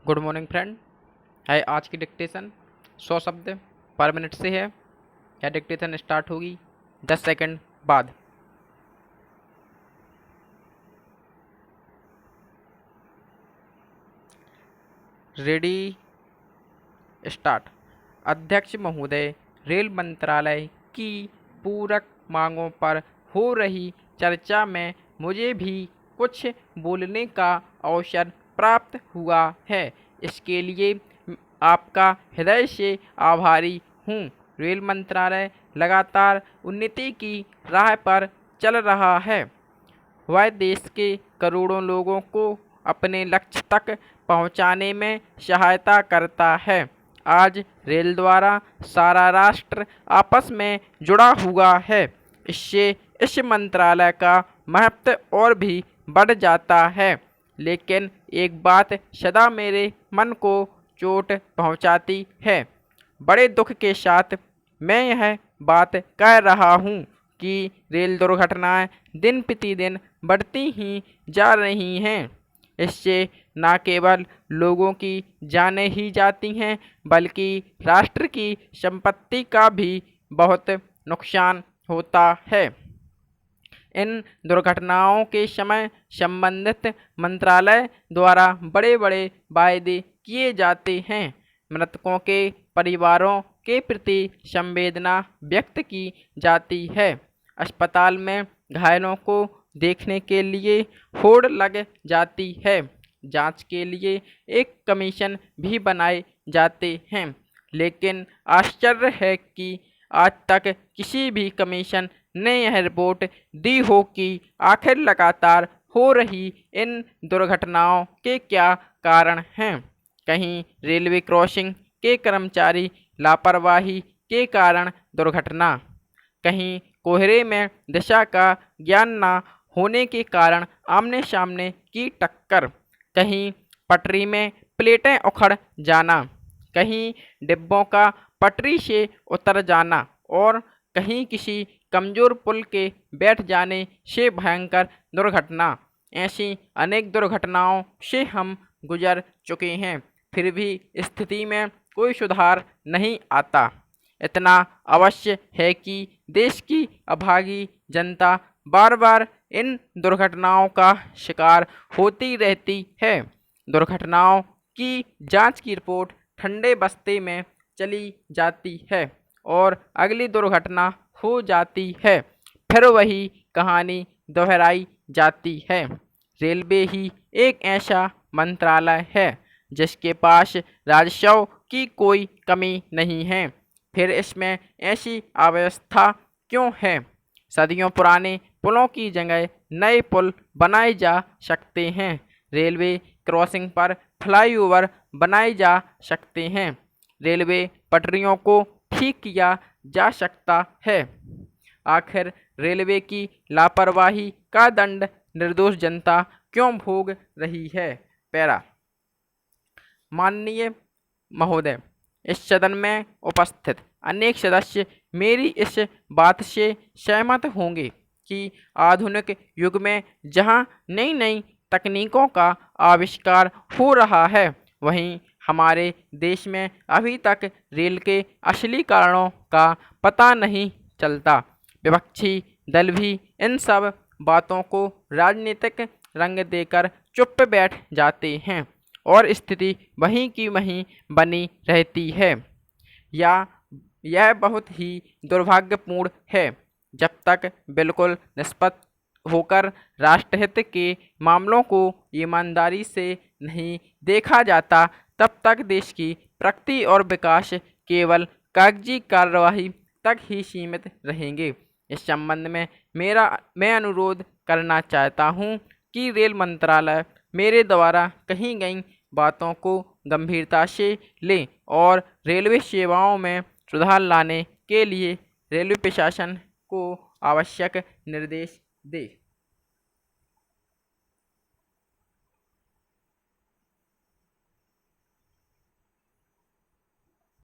Good morning friend. है आज की डिक्टेशन 100 शब्द पर मिनट से है। यह डिक्टेशन स्टार्ट होगी 10 सेकंड बाद। Ready start. अध्यक्ष महोदय, रेल मंत्रालय की पूरक मांगों पर हो रही चर्चा में मुझे भी कुछ बोलने का अवसर प्राप्त हुआ है। इसके लिए आपका हृदय से आभारी हूँ। रेल मंत्रालय लगातार उन्नति की राह पर चल रहा है। वह देश के करोड़ों लोगों को अपने लक्ष्य तक पहुंचाने में सहायता करता है। आज रेल द्वारा सारा राष्ट्र आपस में जुड़ा हुआ है। इससे इस मंत्रालय का महत्व और भी बढ़ जाता है। लेकिन एक बात सदा मेरे मन को चोट पहुंचाती है। बड़े दुख के साथ मैं यह बात कह रहा हूँ कि रेल दुर्घटनाएं दिन प्रतिदिन बढ़ती ही जा रही हैं। इससे न केवल लोगों की जानें ही जाती हैं, बल्कि राष्ट्र की संपत्ति का भी बहुत नुकसान होता है। इन दुर्घटनाओं के समय संबंधित मंत्रालय द्वारा बड़े बड़े वायदे किए जाते हैं। मृतकों के परिवारों के प्रति संवेदना व्यक्त की जाती है। अस्पताल में घायलों को देखने के लिए होड़ लग जाती है। जांच के लिए एक कमीशन भी बनाए जाते हैं। लेकिन आश्चर्य है कि आज तक किसी भी कमीशन ने यह रिपोर्ट दी हो कि आखिर लगातार हो रही इन दुर्घटनाओं के क्या कारण हैं। कहीं रेलवे क्रॉसिंग के कर्मचारी लापरवाही के कारण दुर्घटना, कहीं कोहरे में दिशा का ज्ञान न होने के कारण आमने सामने की टक्कर, कहीं पटरी में प्लेटें उखड़ जाना, कहीं डिब्बों का पटरी से उतर जाना और कहीं किसी कमज़ोर पुल के बैठ जाने से भयंकर दुर्घटना। ऐसी अनेक दुर्घटनाओं से हम गुजर चुके हैं, फिर भी स्थिति में कोई सुधार नहीं आता। इतना अवश्य है कि देश की अभागी जनता बार बार इन दुर्घटनाओं का शिकार होती रहती है। दुर्घटनाओं की जांच की रिपोर्ट ठंडे बस्ते में चली जाती है और अगली दुर्घटना हो जाती है। फिर वही कहानी दोहराई जाती है। रेलवे ही एक ऐसा मंत्रालय है जिसके पास राजस्व की कोई कमी नहीं है। फिर इसमें ऐसी अव्यवस्था क्यों है? सदियों पुराने पुलों की जगह नए पुल बनाए जा सकते हैं। रेलवे क्रॉसिंग पर फ्लाईओवर बनाए जा सकते हैं। रेलवे पटरियों को ठीक किया जा सकता है। आखिर रेलवे की लापरवाही का दंड निर्दोष जनता क्यों भोग रही है? पैरा। माननीय महोदय, इस सदन में उपस्थित अनेक सदस्य मेरी इस बात से सहमत होंगे कि आधुनिक युग में जहां नई नई तकनीकों का आविष्कार हो रहा है, वहीं हमारे देश में अभी तक रेल के असली कारणों का पता नहीं चलता। विपक्षी दल भी इन सब बातों को राजनीतिक रंग देकर चुप बैठ जाते हैं और स्थिति वहीं की वहीं बनी रहती है। या यह बहुत ही दुर्भाग्यपूर्ण है। जब तक बिल्कुल निष्पक्ष होकर राष्ट्रहित के मामलों को ईमानदारी से नहीं देखा जाता, तब तक देश की प्रगति और विकास केवल कागजी कार्यवाही तक ही सीमित रहेंगे। इस संबंध में मैं अनुरोध करना चाहता हूं कि रेल मंत्रालय मेरे द्वारा कही गई बातों को गंभीरता से ले और रेलवे सेवाओं में सुधार लाने के लिए रेलवे प्रशासन को आवश्यक निर्देश दे।